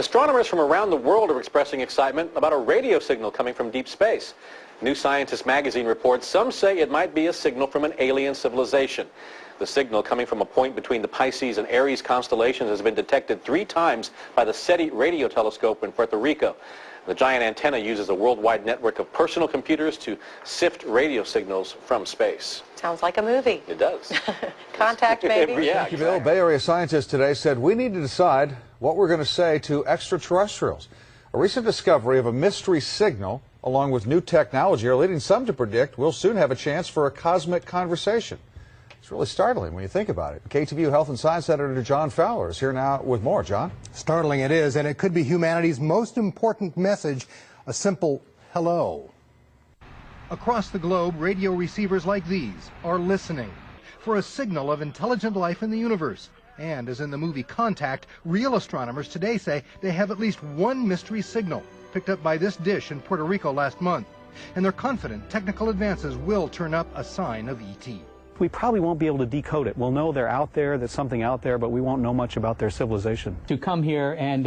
Astronomers from around the world are expressing excitement about a radio signal coming from deep space. New Scientist magazine reports some say it might be a signal from an alien civilization. The signal coming from a point between the Pisces and Aries constellations has been detected 3 times by the S.E.T.I radio telescope in Puerto Rico. The giant antenna uses a worldwide network of personal computers to sift radio signals from space. Sounds like a movie. It does. Contact, maybe? Yeah, Thank you, Bill. Bay Area scientists today said we need to decide what we're going to say to extraterrestrials. A recent discovery of a mystery signal, along with new technology, are leading some to predict we'll soon have a chance for a cosmic conversation. It's really startling when you think about it. KTVU Health and Science Editor John Fowler is here now with more. John? Startling it is, and it could be humanity's most important message, a simple hello. Across the globe, radio receivers like these are listening for a signal of intelligent life in the universe. And as in the movie Contact, real astronomers today say they have at least one mystery signal picked up by this dish in Puerto Rico last month. And they're confident technical advances will turn up a sign of E.T. We probably won't be able to decode it. We'll know they're out there, there's something out there, but we won't know much about their civilization. To come here and,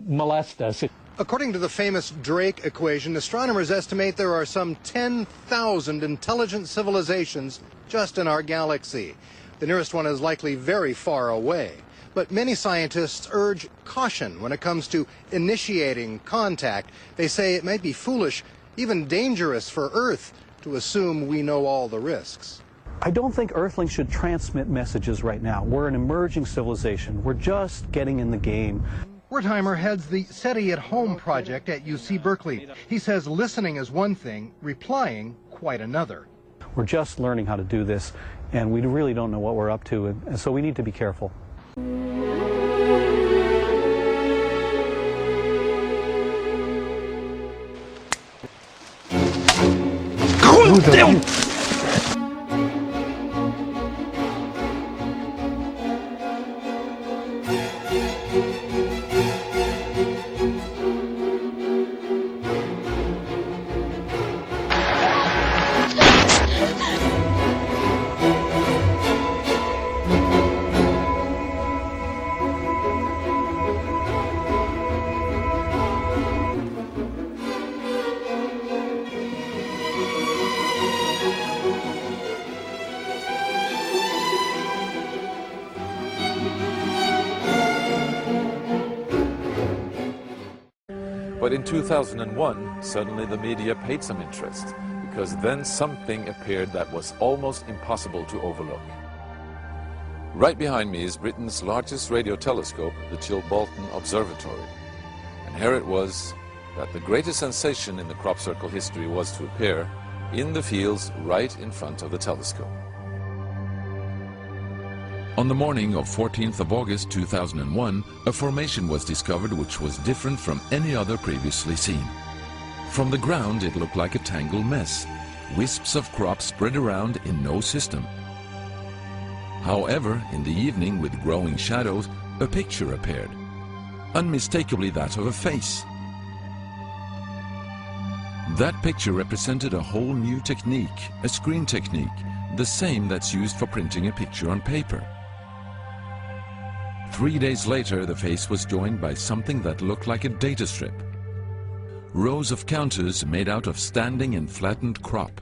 molest us. According to the famous Drake equation, astronomers estimate there are some 10,000 intelligent civilizations just in our galaxy. The nearest one is likely very far away. But many scientists urge caution when it comes to initiating contact. They say it might be foolish, even dangerous for Earth, to assume we know all the risks. I don't think Earthlings should transmit messages right now. We're an emerging civilization. We're just getting in the game. Wertheimer heads the SETI at Home project at UC Berkeley. He says listening is one thing, replying quite another. We're just learning how to do this, and we really don't know what we're up to, and so we need to be careful. But in 2001, suddenly the media paid some interest, because then something appeared that was almost impossible to overlook. Right behind me is Britain's largest radio telescope, the Chilbolton Observatory. And here it was that the greatest sensation in the crop circle history was to appear in the fields right in front of the telescope. On the morning of 14th of August 2001, a formation was discovered which was different from any other previously seen. From the ground it looked like a tangled mess, wisps of crop spread around in no system. However, in the evening with growing shadows, a picture appeared, unmistakably that of a face. That picture represented a whole new technique, a screen technique, the same that's used for printing a picture on paper. 3 days later, the face was joined by something that looked like a data strip. Rows of counters made out of standing and flattened crop.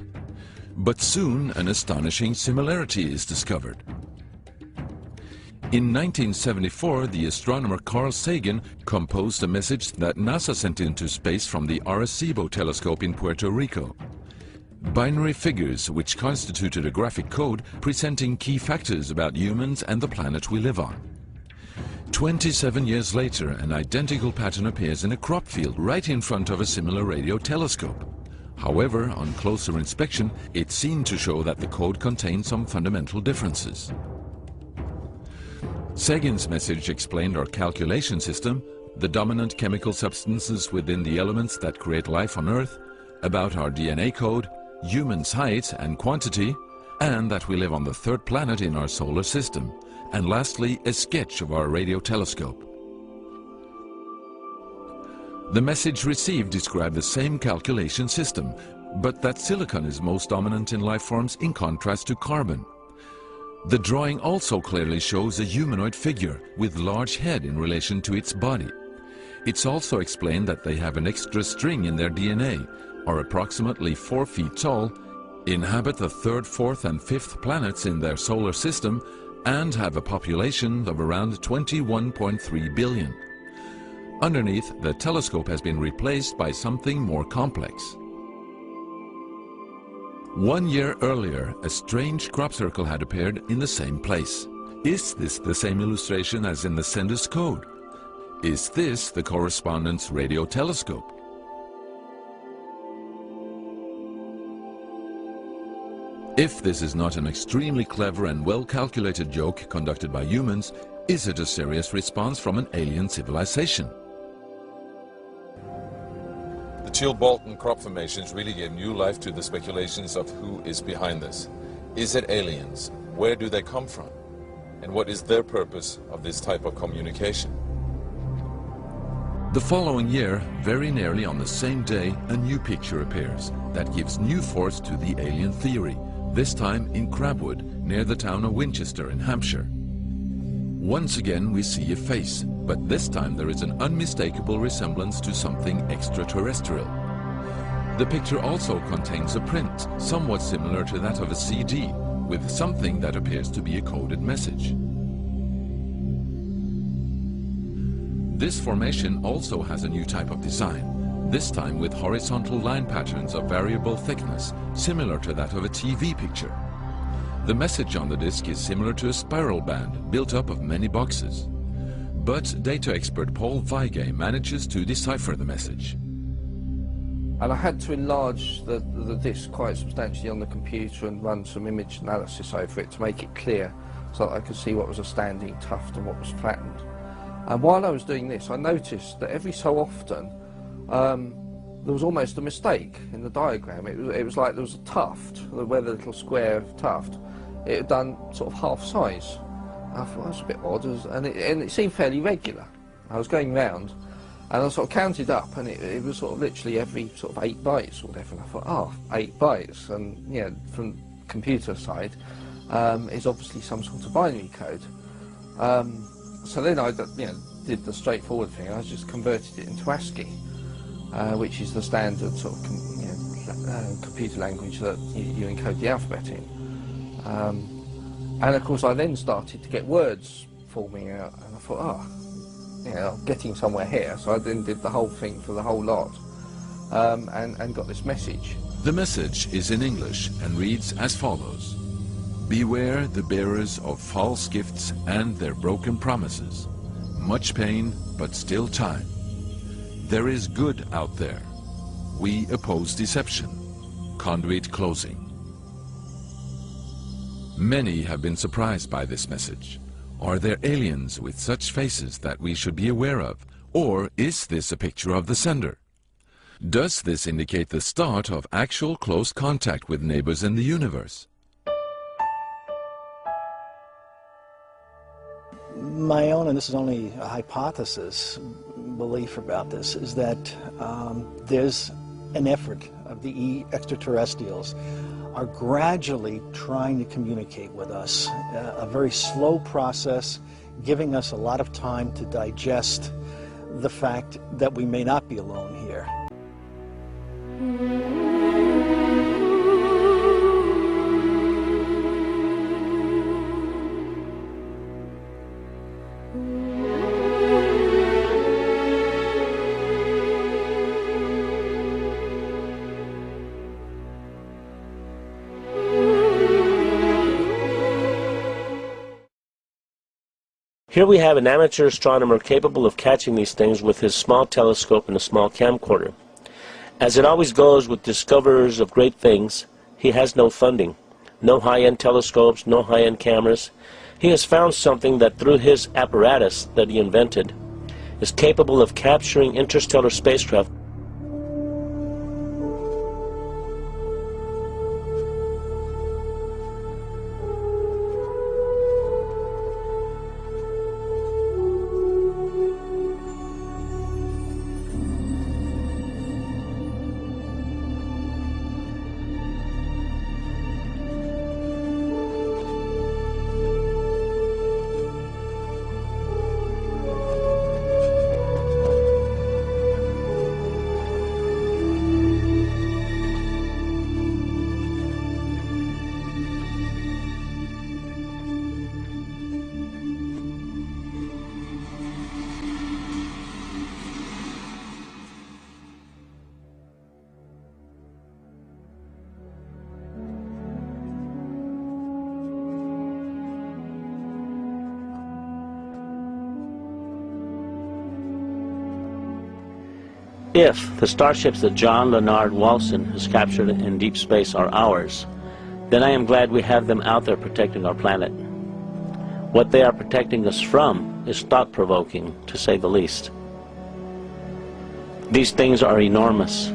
But soon an astonishing similarity is discovered. In 1974, the astronomer Carl Sagan composed a message that NASA sent into space from the Arecibo telescope in Puerto Rico. Binary figures which constituted a graphic code presenting key factors about humans and the planet we live on. 27 years later, an identical pattern appears in a crop field right in front of a similar radio telescope. However, on closer inspection, it seemed to show that the code contained some fundamental differences. Sagan's message explained our calculation system, the dominant chemical substances within the elements that create life on Earth, about our DNA code, humans' height and quantity, and that we live on the 3rd planet in our solar system, and lastly, a sketch of our radio telescope. The message received described the same calculation system, but that silicon is most dominant in life forms in contrast to carbon. The drawing also clearly shows a humanoid figure with large head in relation to its body. It's also explained that they have an extra string in their DNA, are approximately 4 feet tall, inhabit the 3rd, 4th and 5th planets in their solar system, and have a population of around 21.3 billion. Underneath, the telescope has been replaced by something more complex. 1 year earlier, a strange crop circle had appeared in the same place. Is this the same illustration as in the sender's code? Is this the correspondence radio telescope? If this is not an extremely clever and well-calculated joke conducted by humans, is it a serious response from an alien civilization? The Chilbolton crop formations really gave new life to the speculations of who is behind this. Is it aliens? Where do they come from? And what is their purpose of this type of communication? The following year, very nearly on the same day, a new picture appears that gives new force to the alien theory, this time in Crabwood, near the town of Winchester in Hampshire. Once again we see a face, but this time there is an unmistakable resemblance to something extraterrestrial. The picture also contains a print, somewhat similar to that of a CD, with something that appears to be a coded message. This formation also has a new type of design, this time with horizontal line patterns of variable thickness, similar to that of a TV picture. The message on the disc is similar to a spiral band built up of many boxes. But data expert Paul Weige manages to decipher the message. And I had to enlarge the disc quite substantially on the computer and run some image analysis over it to make it clear so that I could see what was a standing tuft and what was flattened. And while I was doing this, I noticed that every so often there was almost a mistake in the diagram. It was like there was a tuft, where the little square tuft, it had done sort of half size. I thought that's a bit odd, and it seemed fairly regular. I was going round, and I sort of counted up, and it was sort of literally every sort of 8 bytes or whatever. And I thought, oh, 8 bytes, and yeah, from computer side, is obviously some sort of binary code. So then I did the straightforward thing. I just converted it into ASCII, which is the standard sort of computer language that you encode the alphabet in. And of course I then started to get words forming out, and I thought, I'm getting somewhere here. So I then did the whole thing for the whole lot, and got this message. The message is in English and reads as follows: Beware the bearers of false gifts and their broken promises. Much pain, but still time. There is good out there. We oppose deception. Conduit closing. Many have been surprised by this message. Are there aliens with such faces that we should be aware of? Or is this a picture of the sender? Does this indicate the start of actual close contact with neighbors in the universe? My own, and this is only a hypothesis, belief about this, is that there's an effort of the extraterrestrials are gradually trying to communicate with us. A very slow process, giving us a lot of time to digest the fact that we may not be alone here. Here we have an amateur astronomer capable of catching these things with his small telescope and a small camcorder. As it always goes with discoverers of great things, he has no funding, no high-end telescopes, no high-end cameras. He has found something that through his apparatus that he invented is capable of capturing interstellar spacecraft. If the starships that John Leonard Walton has captured in deep space are ours, then I am glad we have them out there protecting our planet. What they are protecting us from is thought-provoking, to say the least. These things are enormous.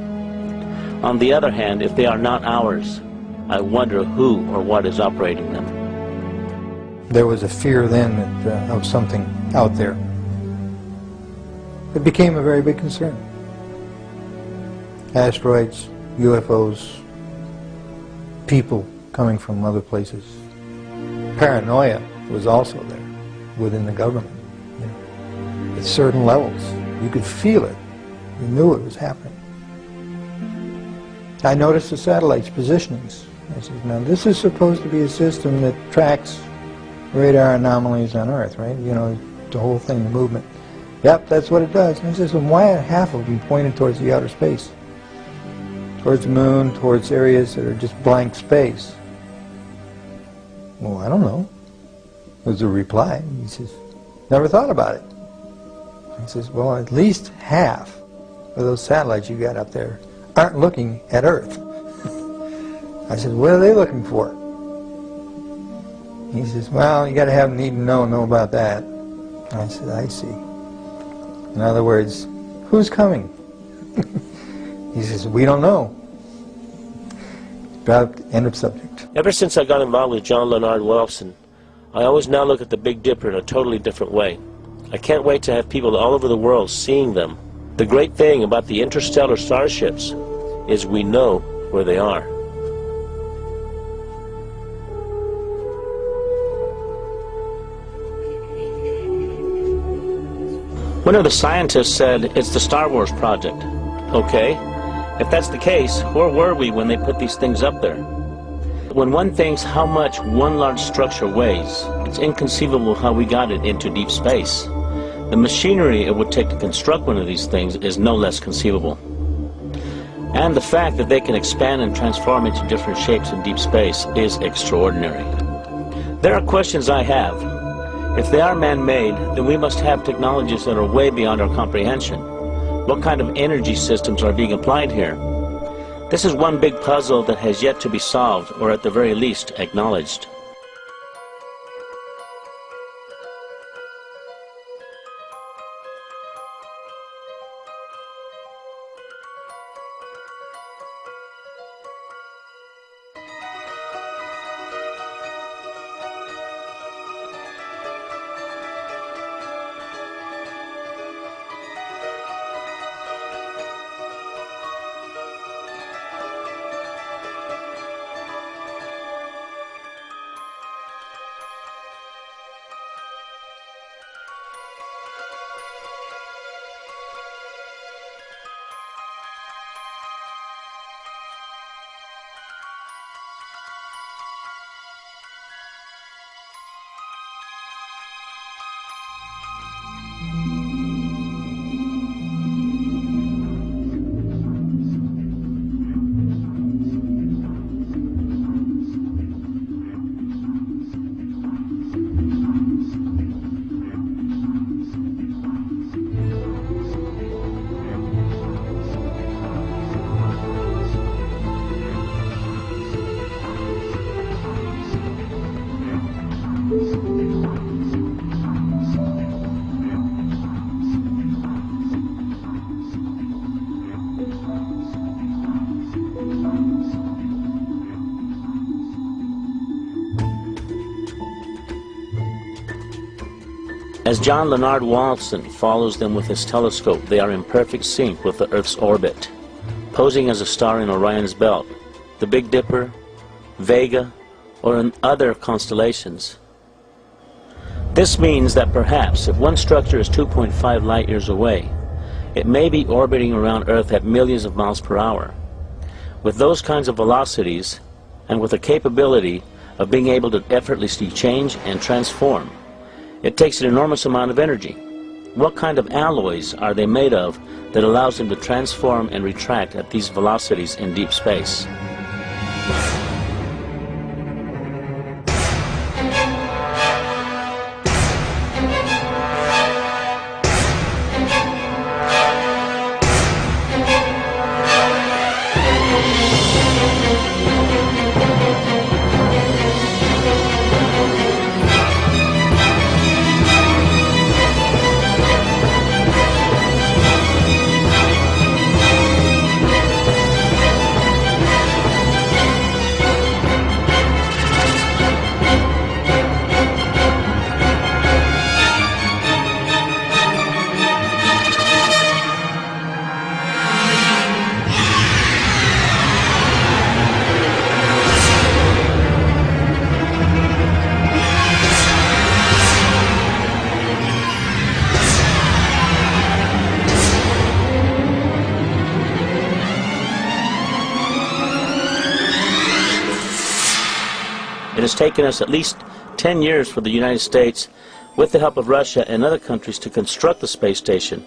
On the other hand, if they are not ours, I wonder who or what is operating them. There was a fear then that, of something out there. It became a very big concern. Asteroids, UFOs, people coming from other places. Paranoia was also there within the government. You know, at certain levels, you could feel it. You knew it was happening. I noticed the satellites' positionings. I said, now this is supposed to be a system that tracks radar anomalies on Earth, right? You know, the whole thing, the movement. Yep, that's what it does. And I said, well, why are half of them pointed towards the outer space? Towards the moon, towards areas that are just blank space? Well, I don't know, was the reply. He says, never thought about it. He says, well, at least half of those satellites you got up there aren't looking at Earth. I said, what are they looking for? He says, well, you got to have need to know about that. I said, I see. In other words, who's coming? He says, we don't know. End of subject. Ever since I got involved with John Leonard Walton, I always now look at the Big Dipper in a totally different way. I can't wait to have people all over the world seeing them. The great thing about the interstellar starships is we know where they are. One of the scientists said it's the Star Wars project. Okay, if that's the case, where were we when they put these things up there? When one thinks how much one large structure weighs, it's inconceivable how we got it into deep space. The machinery it would take to construct one of these things is no less conceivable. And the fact that they can expand and transform into different shapes in deep space is extraordinary. There are questions I have. If they are man-made, then we must have technologies that are way beyond our comprehension. What kind of energy systems are being applied here? This is one big puzzle that has yet to be solved, or at the very least, acknowledged. As John Leonard Walton follows them with his telescope, they are in perfect sync with the Earth's orbit, posing as a star in Orion's belt, the Big Dipper, Vega, or in other constellations. This means that perhaps if one structure is 2.5 light years away, it may be orbiting around Earth at millions of miles per hour. With those kinds of velocities, and with the capability of being able to effortlessly change and transform, it takes an enormous amount of energy. What kind of alloys are they made of that allows them to transform and retract at these velocities in deep space? has taken us at least 10 years for the United States, with the help of Russia and other countries, to construct the space station.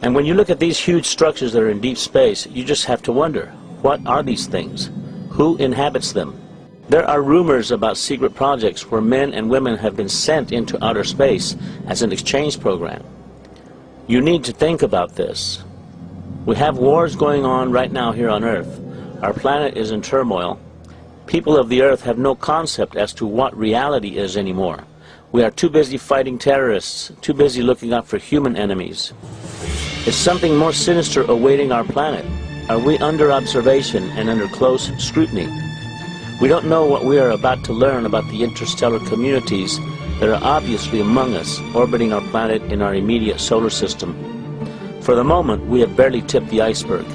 And when you look at these huge structures that are in deep space, you just have to wonder, what are these things? Who inhabits them? There are rumors about secret projects where men and women have been sent into outer space as an exchange program. You need to think about this. We have wars going on right now here on Earth. Our planet is in turmoil. People of the Earth have no concept as to what reality is anymore. We are too busy fighting terrorists, too busy looking out for human enemies. Is something more sinister awaiting our planet? Are we under observation and under close scrutiny? We don't know what we are about to learn about the interstellar communities that are obviously among us, orbiting our planet in our immediate solar system. For the moment, we have barely tipped the iceberg.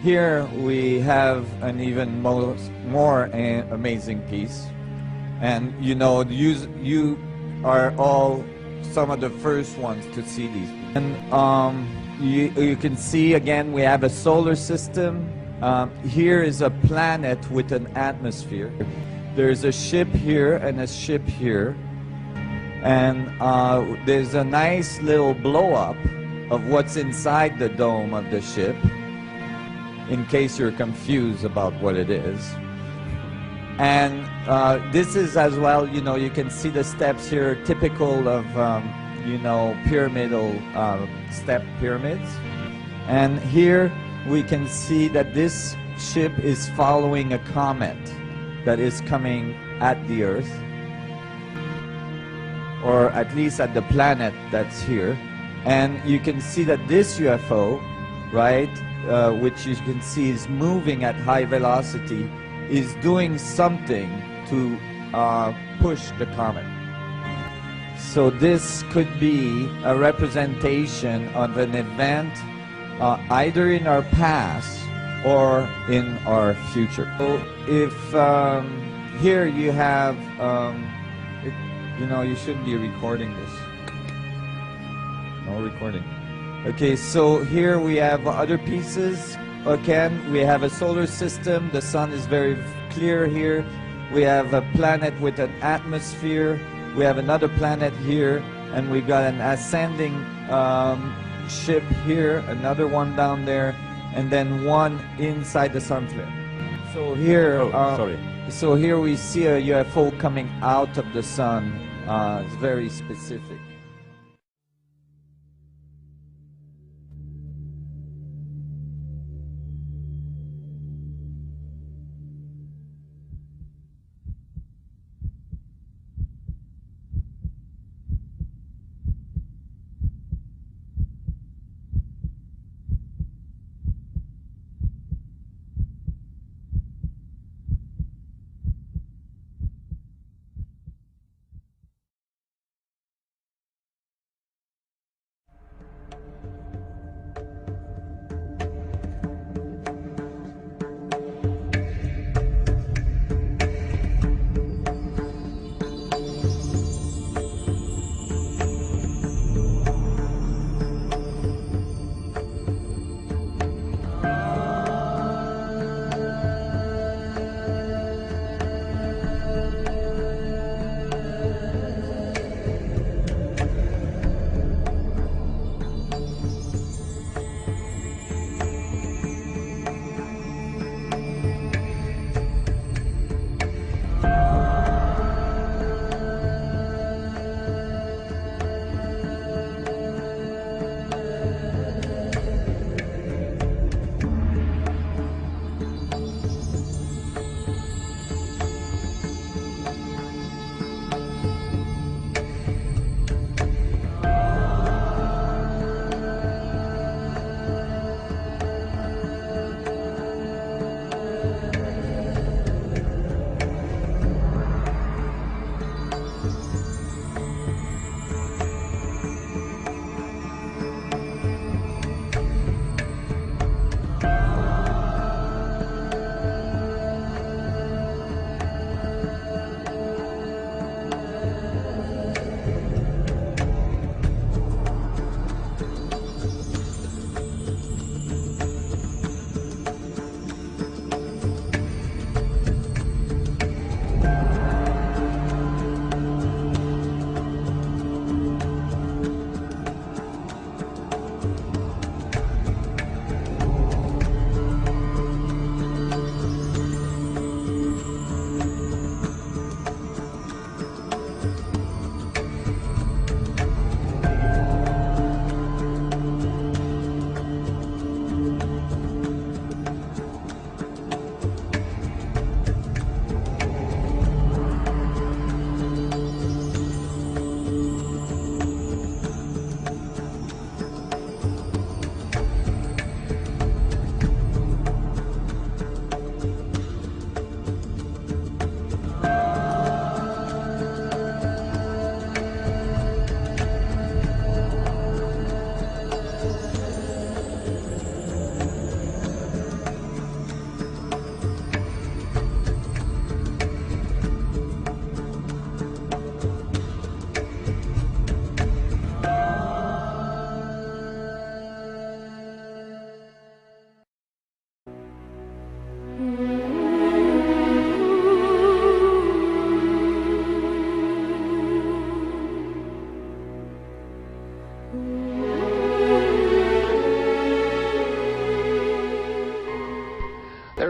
Here we have an even more amazing piece, and you know, you are all some of the first ones to see these. And you can see again we have a solar system. Here is a planet with an atmosphere. There's a ship here and a ship here, and there's a nice little blow up of what's inside the dome of the ship, in case you're confused about what it is. And this is as well, you know, you can see the steps here, typical of, you know, pyramidal step pyramids. And here we can see that this ship is following a comet that is coming at the Earth, or at least at the planet that's here. And you can see that this UFO, right, which you can see is moving at high velocity, is doing something to push the comet. So this could be a representation of an event either in our past or in our future. So if here you have, you know, you shouldn't be recording this. No recording. Okay, so here we have other pieces. Again, we have a solar system. The sun is very clear here. We have a planet with an atmosphere. We have another planet here, and we got an ascending ship here, another one down there, and then one inside the sun flare. So here, so here we see a UFO coming out of the sun. It's very specific.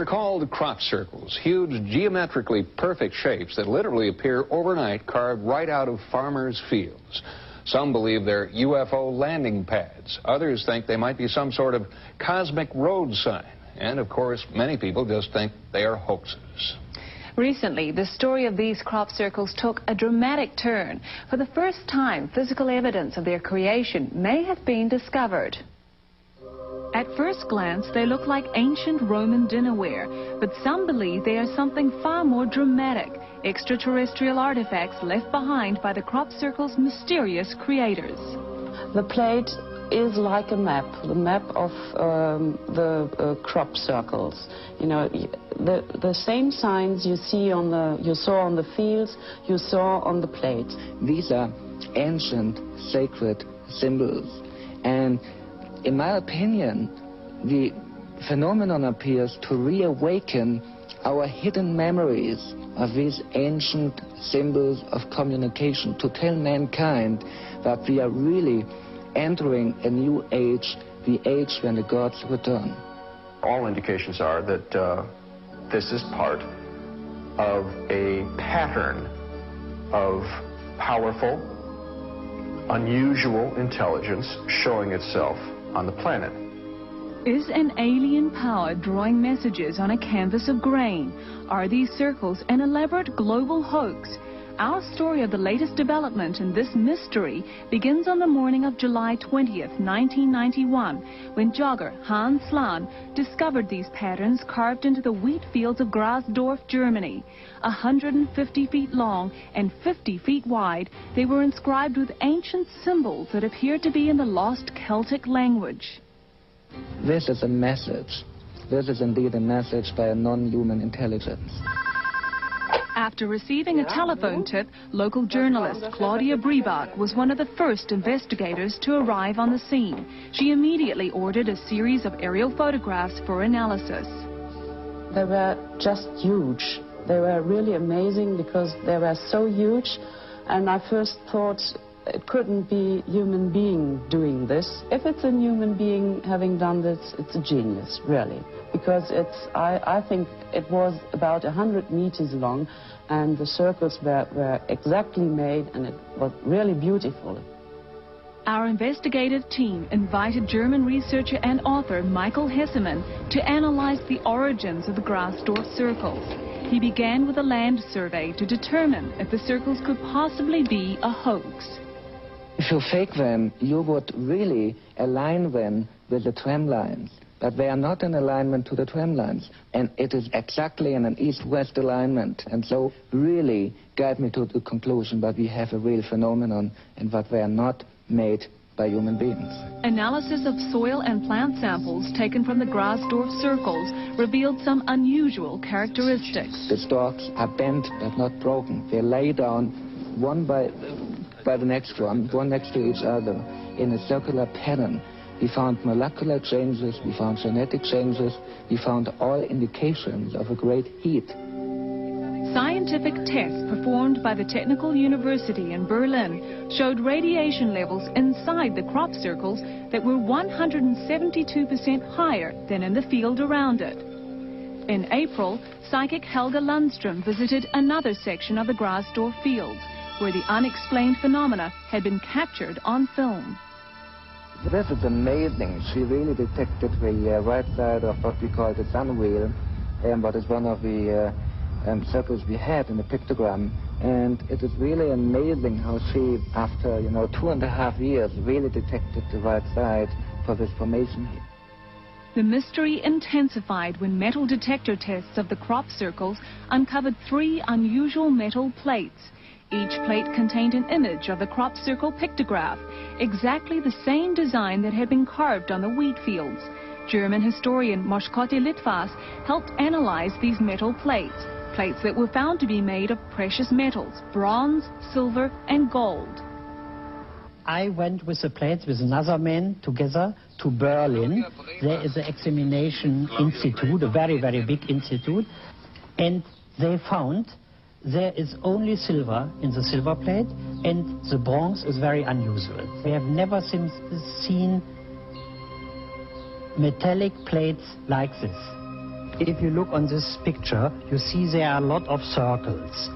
They're called crop circles, huge geometrically perfect shapes that literally appear overnight, carved right out of farmers' fields. Some believe they're UFO landing pads. Others think they might be some sort of cosmic road sign. And, of course, many people just think they are hoaxes. Recently, the story of these crop circles took a dramatic turn. For the first time, physical evidence of their creation may have been discovered. At first glance, they look like ancient Roman dinnerware, but some believe they are something far more dramatic, extraterrestrial artifacts left behind by the crop circle's mysterious creators. The plate is like a map, the map of the crop circles. You know, the same signs you saw on the fields, you saw on the plate. These are ancient sacred symbols, and in my opinion, the phenomenon appears to reawaken our hidden memories of these ancient symbols of communication, to tell mankind that we are really entering a new age, the age when the gods return. All indications are that this is part of a pattern of powerful, unusual intelligence showing itself on the planet. Is an alien power drawing messages on a canvas of grain? Are these circles an elaborate global hoax? Our story of the latest development in this mystery begins on the morning of July 20th, 1991, when jogger Hans Slan discovered these patterns carved into the wheat fields of Grasdorf, Germany. 150 feet long and 50 feet wide, they were inscribed with ancient symbols that appeared to be in the lost Celtic language. This is a message. This is indeed a message by a non-human intelligence. After receiving a telephone tip, local journalist Claudia Briebach was one of the first investigators to arrive on the scene. She immediately ordered a series of aerial photographs for analysis. They were just huge. They were really amazing because they were so huge, and I first thought it couldn't be a human being doing this. If it's a human being having done this, it's a genius, really. Because I think it was about 100 meters long, and the circles were exactly made, and it was really beautiful. Our investigative team invited German researcher and author Michael Hessemann to analyze the origins of the Grasdorf circles. He began with a land survey to determine if the circles could possibly be a hoax. If you fake them, you would really align them with the tram lines. But they are not in alignment to the tram lines. And it is exactly in an east-west alignment. And so really guide me to the conclusion that we have a real phenomenon and that they are not made by human beings. Analysis of soil and plant samples taken from the Grasdorf circles revealed some unusual characteristics. The stalks are bent but not broken. They lay down one by the next one next to each other in a circular pattern. We found molecular changes, we found genetic changes, we found all indications of a great heat. Scientific tests performed by the Technical University in Berlin showed radiation levels inside the crop circles that were 172% higher than in the field around it. In April, psychic Helga Lundström visited another section of the Grasdorf fields, where the unexplained phenomena had been captured on film. This is amazing. She really detected the right side of what we call the sun wheel, what is one of the circles we had in the pictogram. And it is really amazing how she, after 2.5 years, really detected the right side for this formation here. The mystery intensified when metal detector tests of the crop circles uncovered 3 unusual metal plates. Each plate contained an image of the crop circle pictograph, exactly the same design that had been carved on the wheat fields. German historian Moshkote Litvas helped analyze these metal plates that were found to be made of precious metals, bronze, silver and gold. I went with the plates with another man together to Berlin. There is an examination institute, a very, very big institute, and they found there is only silver in the silver plate, and the bronze is very unusual. We have never seen metallic plates like this. If you look on this picture, you see there are a lot of circles.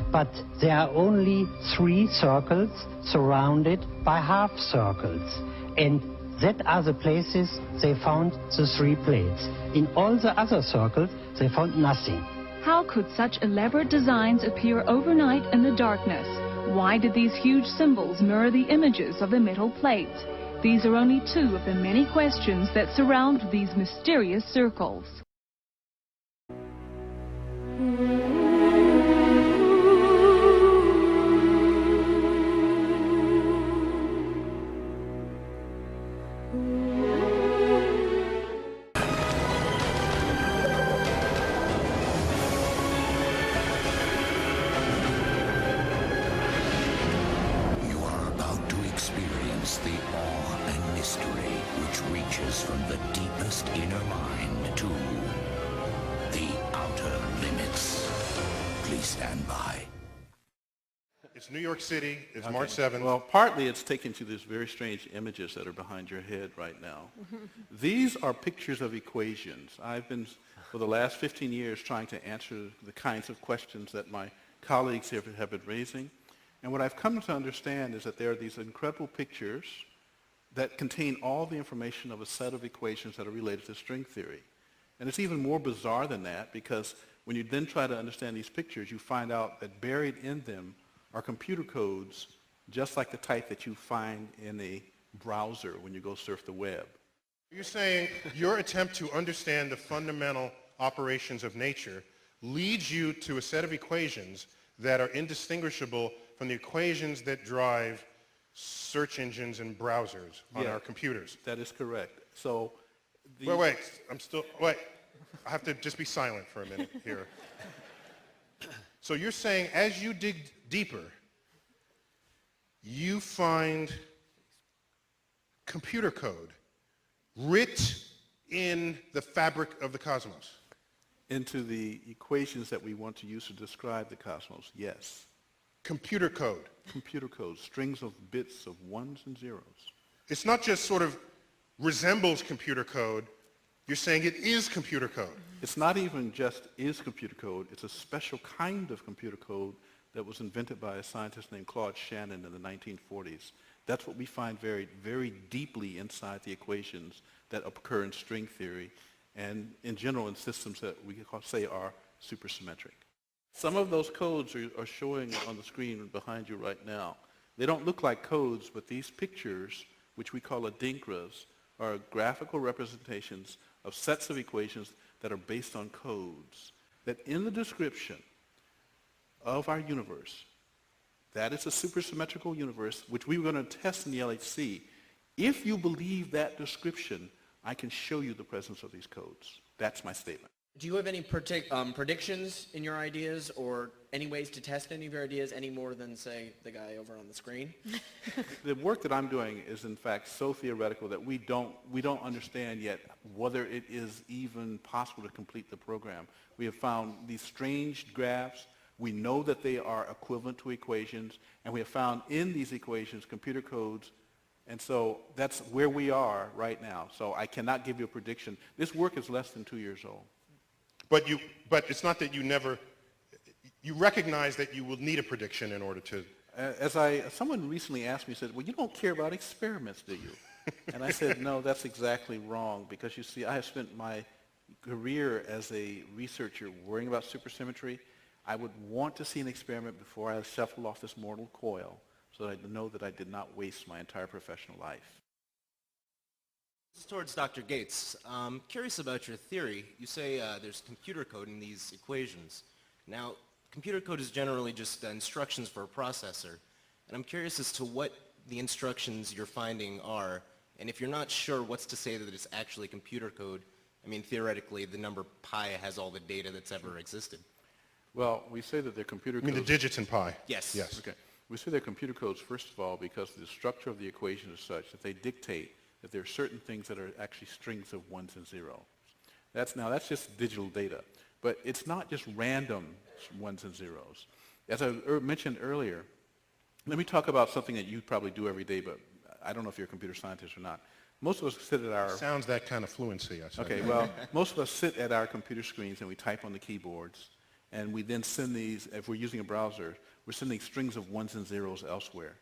But there are only 3 circles surrounded by half circles. And that are the places they found the 3 plates. In all the other circles, they found nothing. How could such elaborate designs appear overnight in the darkness? Why did these huge symbols mirror the images of the metal plates? These are only 2 of the many questions that surround these mysterious circles. From the deepest inner mind to the outer limits. Please stand by. It's New York City. It's March 7th. Well, partly it's taken to these very strange images that are behind your head right now. These are pictures of equations. I've been, for the last 15 years, trying to answer the kinds of questions that my colleagues here have been raising. And what I've come to understand is that there are these incredible pictures that contain all the information of a set of equations that are related to string theory. And it's even more bizarre than that, because when you then try to understand these pictures, you find out that buried in them are computer codes just like the type that you find in a browser when you go surf the web. You're saying your attempt to understand the fundamental operations of nature leads you to a set of equations that are indistinguishable from the equations that drive search engines and browsers on our computers. That is correct. So, wait, I have to just be silent for a minute here. So you're saying as you dig deeper, you find computer code writ in the fabric of the cosmos? Into the equations that we want to use to describe the cosmos, yes. Computer code. Computer code, strings of bits of ones and zeros. It's not just sort of resembles computer code. You're saying it is computer code. It's not even just is computer code. It's a special kind of computer code that was invented by a scientist named Claude Shannon in the 1940s. That's what we find very, very deeply inside the equations that occur in string theory and in general in systems that we say are supersymmetric. Some of those codes are showing on the screen behind you right now. They don't look like codes, but these pictures, which we call adinkras, are graphical representations of sets of equations that are based on codes. That in the description of our universe, that is a supersymmetrical universe, which we were going to test in the LHC. If you believe that description, I can show you the presence of these codes. That's my statement. Do you have any predictions in your ideas or any ways to test any of your ideas any more than, say, the guy over on the screen? The work that I'm doing is, in fact, so theoretical that we don't understand yet whether it is even possible to complete the program. We have found these strange graphs. We know that they are equivalent to equations, and we have found in these equations computer codes. And so that's where we are right now. So I cannot give you a prediction. This work is less than 2 years old. But it's not that you recognize that you will need a prediction in order to... Someone recently asked me, said, well, you don't care about experiments, do you? And I said, no, that's exactly wrong, because you see, I have spent my career as a researcher worrying about supersymmetry. I would want to see an experiment before I shuffle off this mortal coil so that I know that I did not waste my entire professional life. This is towards Dr. Gates. I'm curious about your theory. You say there's computer code in these equations. Now, computer code is generally just instructions for a processor. And I'm curious as to what the instructions you're finding are. And if you're not sure what's to say that it's actually computer code, I mean, theoretically, the number pi has all the data that's ever existed. Well, we say that they're computer codes. You mean the digits in pi? Yes. Yes. Okay. We say they're computer codes, first of all, because the structure of the equation is such that they dictate that there are certain things that are actually strings of ones and zeros. That's just digital data. But it's not just random ones and zeros. As I mentioned earlier, let me talk about something that you probably do every day, but I don't know if you're a computer scientist or not. Most of us sit at our... Sounds that kind of fluency, I said. Okay, well, most of us sit at our computer screens and we type on the keyboards, and we then send these, if we're using a browser, we're sending strings of ones and zeros elsewhere.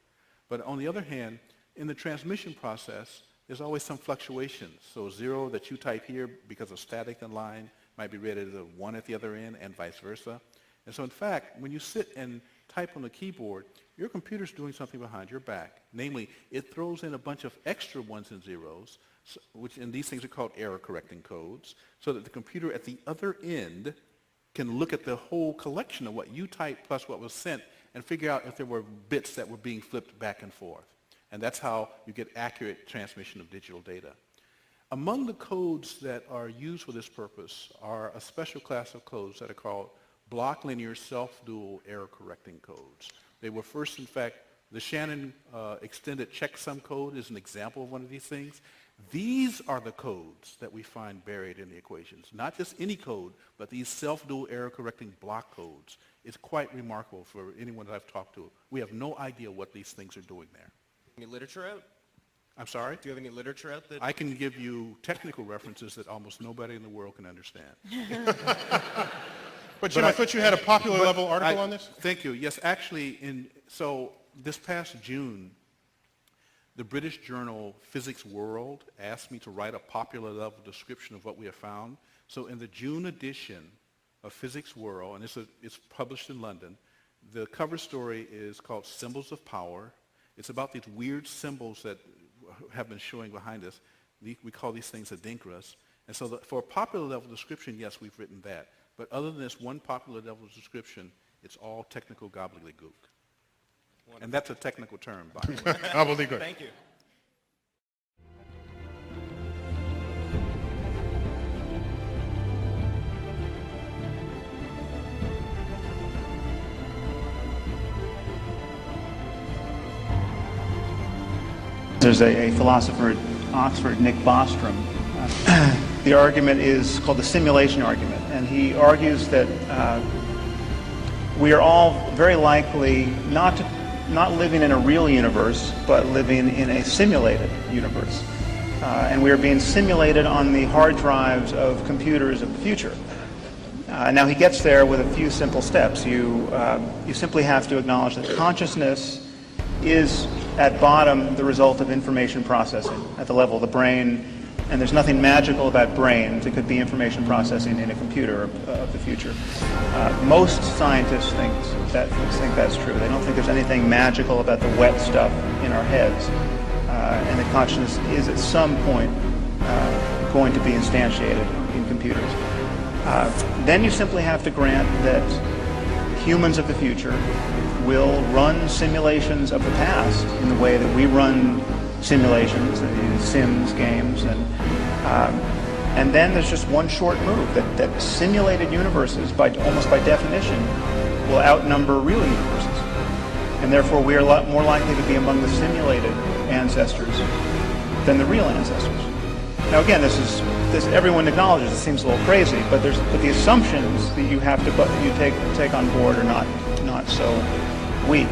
But on the other hand, in the transmission process, there's always some fluctuations. So 0 that you type here because of static in line might be read as a 1 at the other end and vice versa. And so in fact, when you sit and type on the keyboard, your computer's doing something behind your back. Namely, it throws in a bunch of extra ones and zeros, and these things are called error correcting codes, so that the computer at the other end can look at the whole collection of what you typed plus what was sent and figure out if there were bits that were being flipped back and forth. And that's how you get accurate transmission of digital data. Among the codes that are used for this purpose are a special class of codes that are called block linear self-dual error correcting codes. They were first, in fact, the Shannon extended checksum code is an example of one of these things. These are the codes that we find buried in the equations. Not just any code, but these self-dual error correcting block codes. It's quite remarkable for anyone that I've talked to. We have no idea what these things are doing there. Any literature out? I'm sorry? Do you have any literature out that... I can give you technical references that almost nobody in the world can understand. But Jim, I thought you had a popular level article on this? Thank you. Yes, actually, so this past June, the British journal Physics World asked me to write a popular level description of what we have found. So in the June edition of Physics World, and it's published in London, the cover story is called Symbols of Power. It's about these weird symbols that have been showing behind us. We call these things adinkras. And so for a popular level description, yes, we've written that. But other than this one popular level description, it's all technical gobbledygook. Wonderful. And that's a technical term, by the way. Gobbledygook. Thank you. There's a philosopher at Oxford, Nick Bostrom. The argument is called the simulation argument, and he argues that we are all very likely not living in a real universe, but living in a simulated universe. And we are being simulated on the hard drives of computers of the future. Now he gets there with a few simple steps. You simply have to acknowledge that consciousness is at bottom the result of information processing at the level of the brain, and there's nothing magical about brains. It could be information processing in a computer of the future. Most scientists think that's true. They don't think there's anything magical about the wet stuff in our heads, and that consciousness is at some point going to be instantiated in computers. Then you simply have to grant that humans of the future will run simulations of the past in the way that we run simulations, Sims games, and then there's just one short move, that simulated universes, almost by definition, will outnumber real universes. And therefore we are a lot more likely to be among the simulated ancestors than the real ancestors. Now again, this everyone acknowledges it seems a little crazy, but the assumptions that you have to take on board are not so weak.